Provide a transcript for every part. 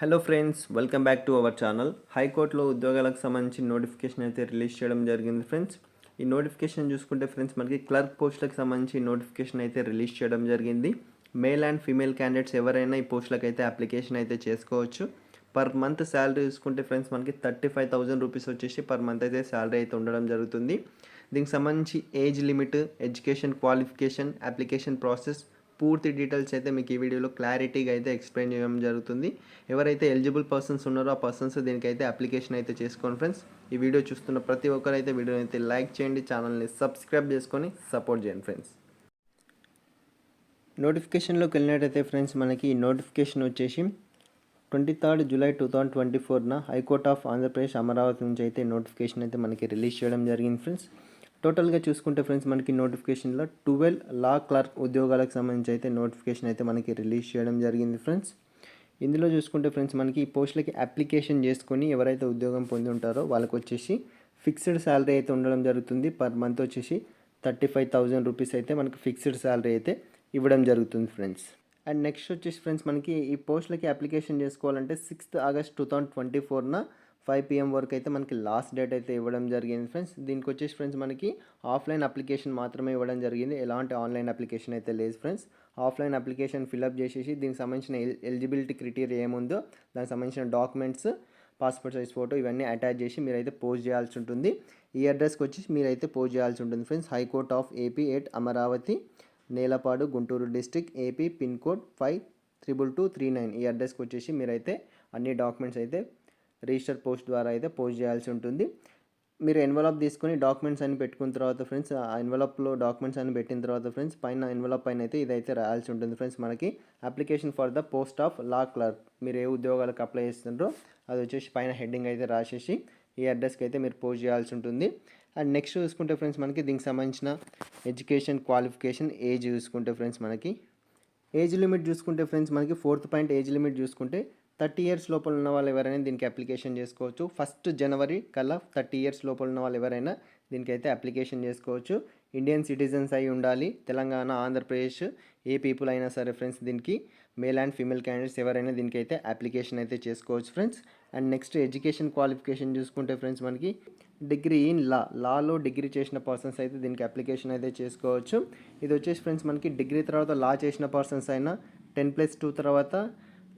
Hello friends, welcome back to our channel. హైకోర్టులో ఉద్యోగాలకు సంబంధించి నోటిఫికేషన్ అయితే రిలీజ్ చేయడం జరిగింది ఫ్రెండ్స్. ఈ నోటిఫికేషన్ చూసుకుంటే ఫ్రెండ్స్ మనకి క్లర్క్ పోస్టులకు సంబంధించి నోటిఫికేషన్ అయితే రిలీజ్ చేయడం జరిగింది. మేల్ అండ్ ఫీమేల్ క్యాండిడేట్స్ ఎవరైనా ఈ పోస్టులకు అయితే అప్లికేషన్ అయితే చేసుకోవచ్చు. పర్ మంత్ శాలరీ చూసుకుంటే ఫ్రెండ్స్ మనకి 35,000 రూపీస్ వచ్చేసి పర్ మంత్ అయితే శాలరీ అయితే ఉండడం జరుగుతుంది. దీనికి సంబంధించి age limit, education qualification, application process పూర్తి డీటెయిల్స్ అయితే మీకు ఈ వీడియోలో క్లారిటీగా అయితే ఎక్స్ప్లెయిన్ చేయడం జరుగుతుంది. ఎవరైతే ఎలిజిబుల్ పర్సన్స్ ఉన్నారో ఆ పర్సన్స్ దీనికైతే అప్లికేషన్ అయితే చేసుకోండి ఫ్రెండ్స్. ఈ వీడియో చూస్తున్న ప్రతి ఒక్కరైతే వీడియోని అయితే లైక్ చేయండి, ఛానల్ని సబ్స్క్రైబ్ చేసుకొని సపోర్ట్ చేయండి ఫ్రెండ్స్. నోటిఫికేషన్లోకి వెళ్ళినట్టయితే ఫ్రెండ్స్ మనకి ఈ నోటిఫికేషన్ వచ్చేసి 23 July 2024న high court of Andhra Pradesh Amaravati నుంచి అయితే నోటిఫికేషన్ అయితే మనకి రిలీజ్ చేయడం జరిగింది ఫ్రెండ్స్. టోటల్గా చూసుకుంటే ఫ్రెండ్స్ మనకి నోటిఫికేషన్లో 12 లా క్లర్క్ ఉద్యోగాలకు సంబంధించి అయితే నోటిఫికేషన్ అయితే మనకి రిలీజ్ చేయడం జరిగింది ఫ్రెండ్స్. ఇందులో చూసుకుంటే ఫ్రెండ్స్ మనకి ఈ పోస్టులకి అప్లికేషన్ చేసుకొని ఎవరైతే ఉద్యోగం పొంది ఉంటారో వాళ్ళకి వచ్చేసి ఫిక్స్డ్ శాలరీ అయితే ఉండడం జరుగుతుంది. పర్ మంత్ వచ్చేసి 35,000 రూపీస్ అయితే మనకి ఫిక్స్డ్ శాలరీ అయితే ఇవ్వడం జరుగుతుంది ఫ్రెండ్స్. అండ్ నెక్స్ట్ వచ్చేసి ఫ్రెండ్స్ మనకి ఈ పోస్టులకి అప్లికేషన్ చేసుకోవాలంటే 6th ఆగస్ట్ 2024న 5 PM వరకు అయితే మనకి లాస్ట్ డేట్ అయితే ఇవ్వడం జరిగింది ఫ్రెండ్స్. దీనికి వచ్చేసి ఫ్రెండ్స్ మనకి ఆఫ్లైన్ అప్లికేషన్ మాత్రమే ఇవ్వడం జరిగింది. ఎలాంటి ఆన్లైన్ అప్లికేషన్ అయితే లేదు ఫ్రెండ్స్. ఆఫ్లైన్ అప్లికేషన్ ఫిల్అప్ చేసేసి దీనికి సంబంధించిన ఎలిజిబిలిటీ క్రైటీరియా ఏముందో దానికి సంబంధించిన డాక్యుమెంట్స్, పాస్పోర్ట్ సైజ్ ఫోటో ఇవన్నీ అటాచ్ చేసి మీరైతే పోస్ట్ చేయాల్సి ఉంటుంది. ఈ అడ్రస్కి వచ్చేసి మీరైతే పోస్ట్ చేయాల్సి ఉంటుంది friends. High court of AP at Amaravati, Nelapadu, Guntur district, AP, pin code 52239. ఈ అడ్రస్కి వచ్చేసి మీరైతే అన్ని డాక్యుమెంట్స్ అయితే రిజిస్టర్ పోస్ట్ ద్వారా అయితే పోస్ట్ చేయాల్సి ఉంటుంది. మీరు ఎన్వలప్ తీసుకొని డాక్యుమెంట్స్ అన్ని పెట్టుకున్న తర్వాత ఫ్రెండ్స్ ఆ ఎన్వలప్లో డాక్యుమెంట్స్ అన్ని పెట్టిన తర్వాత ఫ్రెండ్స్ పైన ఎన్వలప్ పైన అయితే ఇదైతే రాయాల్సి ఉంటుంది ఫ్రెండ్స్. మనకి application for the post of law clerk, మీరు ఏ ఉద్యోగాలకు అప్లై చేస్తున్నారో అది వచ్చేసి పైన హెడ్డింగ్ అయితే రాసేసి ఈ అడ్రస్కి అయితే మీరు పోస్ట్ చేయాల్సి ఉంటుంది. అండ్ నెక్స్ట్ చూసుకుంటే ఫ్రెండ్స్ మనకి దీనికి సంబంధించిన ఎడ్యుకేషన్ క్వాలిఫికేషన్, ఏజ్ చూసుకుంటే ఫ్రెండ్స్ మనకి ఏజ్ లిమిట్ చూసుకుంటే ఫ్రెండ్స్ మనకి 4th పాయింట్ ఏజ్ లిమిట్ చూసుకుంటే 30 years లోపల ఉన్న వాళ్ళు ఎవరైనా దీనికి అప్లికేషన్ చేసుకోవచ్చు. 1st జనవరి కల్లా 30 years లోపల ఉన్న వాళ్ళు ఎవరైనా దీనికైతే అప్లికేషన్ చేసుకోవచ్చు. ఇండియన్ సిటిజన్స్ అయి ఉండాలి. తెలంగాణ, ఆంధ్రప్రదేశ్ ఏ పీపుల్ అయినా సరే ఫ్రెండ్స్ దీనికి మేల్ అండ్ ఫీమేల్ క్యాండిడేట్స్ ఎవరైనా దీనికైతే అప్లికేషన్ అయితే చేసుకోవచ్చు friends. And next education qualification చూసుకుంటే ఫ్రెండ్స్ మనకి డిగ్రీ ఇన్ లాలో డిగ్రీ చేసిన పర్సన్స్ అయితే దీనికి అప్లికేషన్ అయితే చేసుకోవచ్చు. ఇది వచ్చేసి ఫ్రెండ్స్ మనకి డిగ్రీ తర్వాత లా చేసిన పర్సన్స్ అయినా 10+2 తర్వాత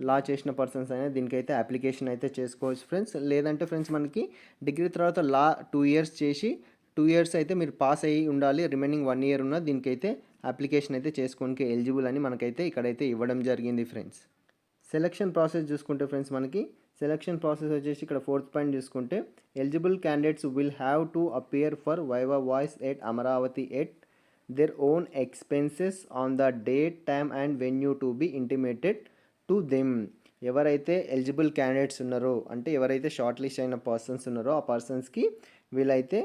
లా చేసిన పర్సన్స్ అయినా దీనికైతే అప్లికేషన్ అయితే చేసుకోవచ్చు ఫ్రెండ్స్. లేదంటే ఫ్రెండ్స్ మనకి డిగ్రీ తర్వాత లా 2 years చేసి 2 years అయితే మీరు పాస్ అయ్యి ఉండాలి. రిమైనింగ్ 1 year ఉన్న దీనికైతే అప్లికేషన్ అయితే చేసుకోనికి ఎలిజిబుల్ అని మనకైతే ఇక్కడైతే ఇవ్వడం జరిగింది ఫ్రెండ్స్. సెలక్షన్ ప్రాసెస్ చూసుకుంటే ఫ్రెండ్స్ మనకి సెలక్షన్ ప్రాసెస్ వచ్చేసి ఇక్కడ 4th పాయింట్ చూసుకుంటే eligible candidates will have to appear for viva voice at Amaravati at their own expenses on the date, time and venue to be intimated to them. ఎవరైతే eligible candidates ఉన్నారో అంటే ఎవరైతే short list అయిన persons ఉన్నారో ఆ పర్సన్స్కి వీళ్ళైతే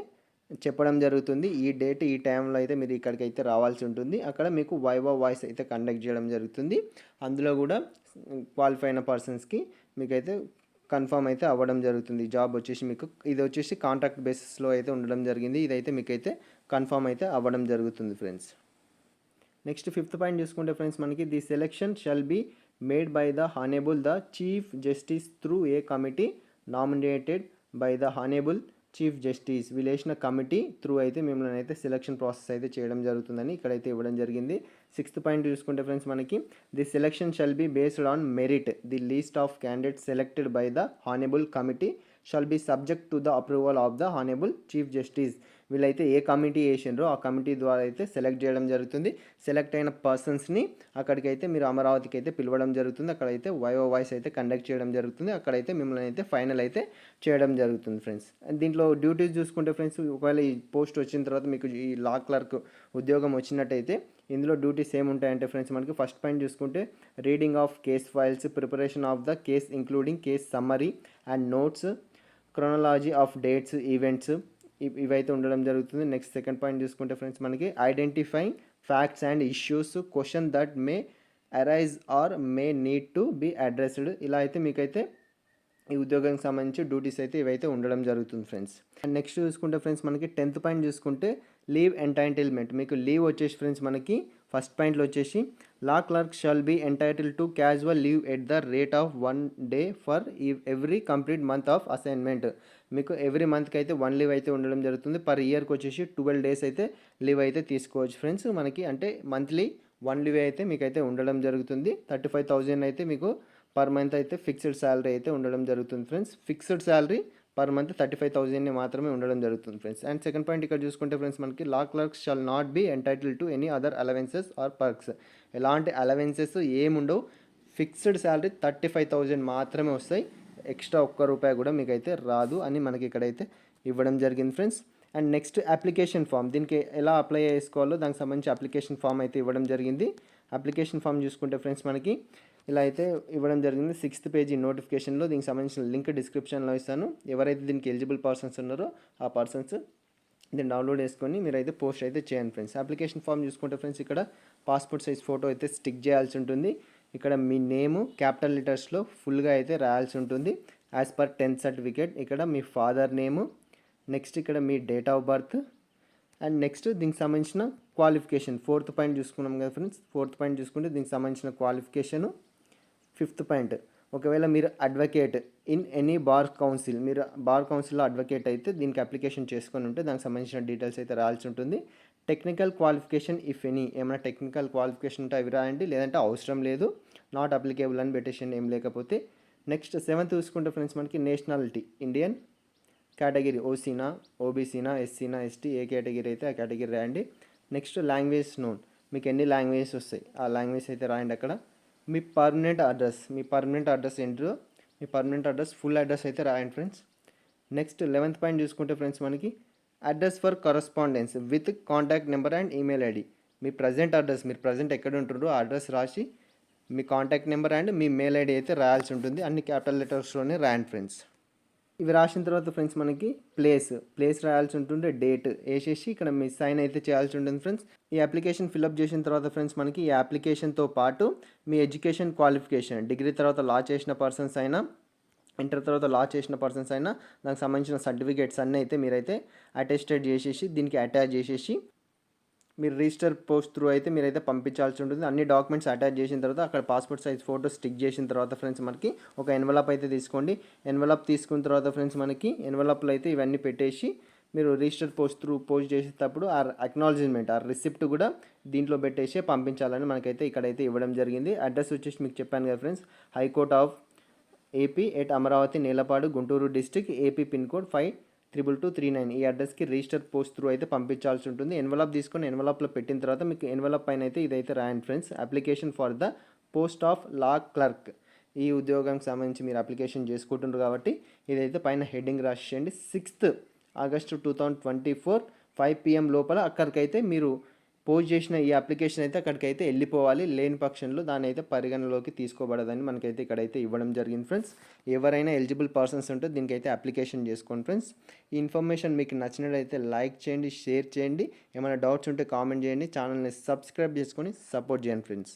చెప్పడం జరుగుతుంది. ఈ డేట్ ఈ టైంలో అయితే మీరు ఇక్కడికి అయితే రావాల్సి ఉంటుంది. అక్కడ మీకు వైవా వాయిస్ అయితే కండక్ట్ చేయడం జరుగుతుంది. అందులో కూడా క్వాలిఫై అయిన పర్సన్స్కి మీకైతే కన్ఫర్మ్ అయితే అవ్వడం జరుగుతుంది. జాబ్ వచ్చేసి మీకు ఇది వచ్చేసి కాంట్రాక్ట్ బేసిస్లో అయితే ఉండడం జరిగింది. ఇదైతే మీకైతే కన్ఫర్మ్ అయితే అవ్వడం జరుగుతుంది ఫ్రెండ్స్. నెక్స్ట్ 5th పాయింట్ చూసుకుంటే ఫ్రెండ్స్ మనకి the selection shall be made by the Honorable the Chief Justice through a committee nominated by the Honorable chief justice. వీలేసిన కమిటీ త్రూ అయితే మిమ్మల్ని అయితే సెలక్షన్ ప్రాసెస్ అయితే చేయడం జరుగుతుందని ఇక్కడైతే ఇవ్వడం జరిగింది. 6th పాయింట్ చూసుకుంటే ఫ్రెండ్స్ మనకి the selection shall be based on merit. The least of candidates selected by the honourable committee shall be subject to the approval of the honourable chief justice. వీళ్ళైతే ఏ committee వేసిండ్రో ఆ committee ద్వారా అయితే select చేయడం జరుగుతుంది. Select అయిన పర్సన్స్ని అక్కడికైతే మీరు అమరావతికి అయితే పిలవడం జరుగుతుంది. అక్కడైతే వైవా వాయిస్ అయితే కండక్ట్ చేయడం జరుగుతుంది. అక్కడైతే మిమ్మల్ని అయితే ఫైనల్ అయితే చేయడం జరుగుతుంది ఫ్రెండ్స్. దీంట్లో డ్యూటీస్ చూసుకుంటే ఫ్రెండ్స్ ఒకవేళ ఈ పోస్ట్ వచ్చిన తర్వాత మీకు ఈ లా క్లర్క్ ఉద్యోగం వచ్చినట్టయితే ఇందులో డ్యూటీస్ ఏముంటాయంటే ఫ్రెండ్స్ మనకి 1st పాయింట్ చూసుకుంటే reading of case files, preparation of the case including case summary and notes, chronology of dates, events ఇవైతే ఉండడం జరుగుతుంది. నెక్స్ట్ 2nd పాయింట్ చూసుకుంటే ఫ్రెండ్స్ మనకి identifying facts and issues, question that may arise or may need to be addressed. ఇలా అయితే మీకైతే ఈ ఉద్యోగానికి సంబంధించి డ్యూటీస్ అయితే ఇవైతే ఉండడం జరుగుతుంది ఫ్రెండ్స్. అండ్ నెక్స్ట్ చూసుకుంటే ఫ్రెండ్స్ మనకి 10th పాయింట్ చూసుకుంటే లీవ్ ఎంటైటిల్మెంట్. మీకు లీవ్ వచ్చేసి ఫ్రెండ్స్ మనకి 1st పాయింట్లో వచ్చేసి law clerk shall be entitle to casual leave at the rate of 1 day for every complete month of assignment. మీకు ఎవ్రీ మంత్కి అయితే 1 లీవ్ అయితే ఉండడం జరుగుతుంది. పర్ ఇయర్కి వచ్చేసి 12 days అయితే లీవ్ అయితే తీసుకోవచ్చు ఫ్రెండ్స్. మనకి అంటే మంత్లీ 1 లీవ్ అయితే మీకైతే ఉండడం జరుగుతుంది. 35,000 అయితే మీకు పర్ మంత్ అయితే ఫిక్స్డ్ శాలరీ అయితే ఉండడం జరుగుతుంది friends. Fixed salary per month 35,000 మాత్రమే ఉండడం జరుగుతుంది ఫ్రెండ్స్. అండ్ సెకండ్ పాయింట్ ఇక్కడ చూసుకుంటే ఫ్రెండ్స్ మనకి law clerks shall not be entitle to any other allowances or perks. ఎలాంటి అలవెన్సెస్ ఏముండవు. ఫిక్స్డ్ శాలరీ 35,000 మాత్రమే వస్తాయి. ఎక్స్ట్రా ఒక్క రూపాయి కూడా మీకైతే రాదు అని మనకి ఇక్కడైతే ఇవ్వడం జరిగింది friends. And next application form, దీనికి ఎలా అప్లై చేసుకోవాలో దానికి సంబంధించి అప్లికేషన్ ఫామ్ అయితే ఇవ్వడం జరిగింది. అప్లికేషన్ ఫామ్ చూసుకుంటే ఫ్రెండ్స్ మనకి ఇలా అయితే ఇవ్వడం జరిగింది. 6th పేజీ నోటిఫికేషన్లో దీనికి సంబంధించిన లింక్ డిస్క్రిప్షన్లో ఇస్తాను. ఎవరైతే దీనికి ఎలిజిబుల్ పర్సన్స్ ఉన్నారో ఆ పర్సన్స్ దీన్ని డౌన్లోడ్ చేసుకొని మీరైతే పోస్ట్ అయితే చేయండి ఫ్రెండ్స్. అప్లికేషన్ ఫామ్ చూసుకుంటే ఫ్రెండ్స్ ఇక్కడ పాస్పోర్ట్ సైజ్ ఫోటో అయితే స్టిక్ చేయాల్సి ఉంటుంది. ఇక్కడ మీ నేము క్యాపిటల్ లెటర్స్లో ఫుల్గా అయితే రాయాల్సి ఉంటుంది. యాజ్ పర్ 10th సర్టిఫికేట్ ఇక్కడ మీ ఫాదర్ నేము, నెక్స్ట్ ఇక్కడ మీ date of birth, and next దీనికి సంబంధించిన క్వాలిఫికేషన్ 4th పాయింట్ చూసుకున్నాం కదా ఫ్రెండ్స్. 4th పాయింట్ చూసుకుంటే దీనికి సంబంధించిన క్వాలిఫికేషను. 5th పాయింట్, ఒకవేళ మీరు advocate in any bar council, మీరు బార్ కౌన్సిల్లో అడ్వకేట్ అయితే దీనికి అప్లికేషన్ చేసుకొని ఉంటే దానికి సంబంధించిన డీటెయిల్స్ అయితే రాయాల్సి ఉంటుంది. టెక్నికల్ క్వాలిఫికేషన్ ఇఫ్ ఎనీ, ఏమైనా టెక్నికల్ క్వాలిఫికేషన్ ఉంటే అవి రాయండి, లేదంటే అవసరం లేదు, నాట్ అప్లికేబుల్ అని పెట్టేషన్ ఏం లేకపోతే. నెక్స్ట్ 7th చూసుకుంటే ఫ్రెండ్స్ మనకి నేషనాలిటీ ఇండియన్, కేటగిరీ ఓసీనా, ఓబీసీనా, ఎస్సీనా, ఎస్టీ, ఏ కేటగిరీ అయితే ఆ కేటగిరీ రాయండి. నెక్స్ట్ లాంగ్వేజ్ నోన్, మీకు ఎన్ని లాంగ్వేజెస్ వస్తాయి ఆ లాంగ్వేజ్ అయితే రాయండి. అక్కడ మీ పర్మనెంట్ అడ్రస్, మీ పర్మనెంట్ అడ్రస్ ఏంటో, మీ పర్మనెంట్ అడ్రస్ ఫుల్ అడ్రస్ అయితే రాయండి ఫ్రెండ్స్. నెక్స్ట్ 11th పాయింట్ చూసుకుంటే ఫ్రెండ్స్ మనకి address for correspondence with contact number and email ID. మీ ప్రజెంట్ అడ్రస్, మీరు ప్రజెంట్ ఎక్కడ ఉంటుండ్రో ఆ అడ్రస్ రాసి మీ కాంటాక్ట్ నెంబర్ అండ్ మీ మెయిల్ ఐడి అయితే రాయాల్సి ఉంటుంది. అన్ని క్యాపిటల్ లెటర్స్లోనే రాయండి ఫ్రెండ్స్. ఇవి రాసిన తర్వాత ఫ్రెండ్స్ మనకి ప్లేస్ రాయాల్సి ఉంటుంది, డేట్ వేసేసి ఇక్కడ మీ సైన్ అయితే చేయాల్సి ఉంటుంది ఫ్రెండ్స్. ఈ అప్లికేషన్ ఫిల్అప్ చేసిన తర్వాత ఫ్రెండ్స్ మనకి ఈ అప్లికేషన్తో పాటు మీ ఎడ్యుకేషన్ క్వాలిఫికేషన్, డిగ్రీ తర్వాత లా చేసిన పర్సన్స్ అయినా, ఇంటర్ తర్వాత లా చేసిన పర్సన్స్ అయినా దానికి సంబంధించిన సర్టిఫికేట్స్ అన్నీ అయితే మీరైతే అటెస్టెడ్ చేసేసి దీనికి అటాచ్ చేసేసి మీరు రిజిస్టర్ పోస్ట్ త్రూ అయితే మీరైతే పంపించాల్సి ఉంటుంది. అన్ని డాక్యుమెంట్స్ అటాచ్ చేసిన తర్వాత అక్కడ పాస్పోర్ట్ సైజ్ ఫోటో స్టిక్ చేసిన తర్వాత ఫ్రెండ్స్ మనకి ఒక ఎన్వలప్ అయితే తీసుకోండి. ఎన్వలప్ తీసుకున్న తర్వాత ఫ్రెండ్స్ మనకి ఎన్వలప్లో అయితే ఇవన్నీ పెట్టేసి మీరు రిజిస్టర్ పోస్ట్ త్రూ పోస్ట్ చేసేటప్పుడు ఆ అక్నాలజ్మెంట్, ఆ రిసిప్ట్ కూడా దీంట్లో పెట్టేసి పంపించాలని మనకైతే ఇక్కడైతే ఇవ్వడం జరిగింది. అడ్రస్ వచ్చేసి మీకు చెప్పాను కదా friends, high court of AP at Amaravati, Nelapadu, Guntur district, AP pin code 522239. ఈ అడ్రస్కి రిజిస్టర్ పోస్ట్ త్రూ అయితే పంపించాల్సి ఉంటుంది. ఎన్వలప్ తీసుకొని ఎన్వలప్లో పెట్టిన తర్వాత మీకు ఎన్వలప్ పైన అయితే ఇదైతే రాయండి friends, application for the post of law clerk. ఈ ఉద్యోగానికి సంబంధించి మీరు అప్లికేషన్ చేసుకుంటున్నారు కాబట్టి ఇదైతే పైన హెడ్డింగ్ రాసేయండి. 6th ఆగస్టు 2024 5 PM లోపల అక్కడికైతే మీరు పోస్ట్ చేసిన ఈ అప్లికేషన్ అయితే అక్కడికైతే వెళ్ళిపోవాలి. లేని పక్షంలో దాన్ని అయితే పరిగణలోకి తీసుకోబడదని మనకైతే ఇక్కడైతే ఇవ్వడం జరిగింది ఫ్రెండ్స్. ఎవరైనా ఎలిజిబుల్ పర్సన్స్ ఉంటే దీనికైతే అప్లికేషన్ చేసుకోండి ఫ్రెండ్స్. ఈ ఇన్ఫర్మేషన్ మీకు నచ్చినట్లయితే లైక్ చేయండి, షేర్ చేయండి, ఏమైనా డౌట్స్ ఉంటే కామెంట్ చేయండి, ఛానల్ని సబ్స్క్రైబ్ చేసుకొని సపోర్ట్ చేయండి ఫ్రెండ్స్.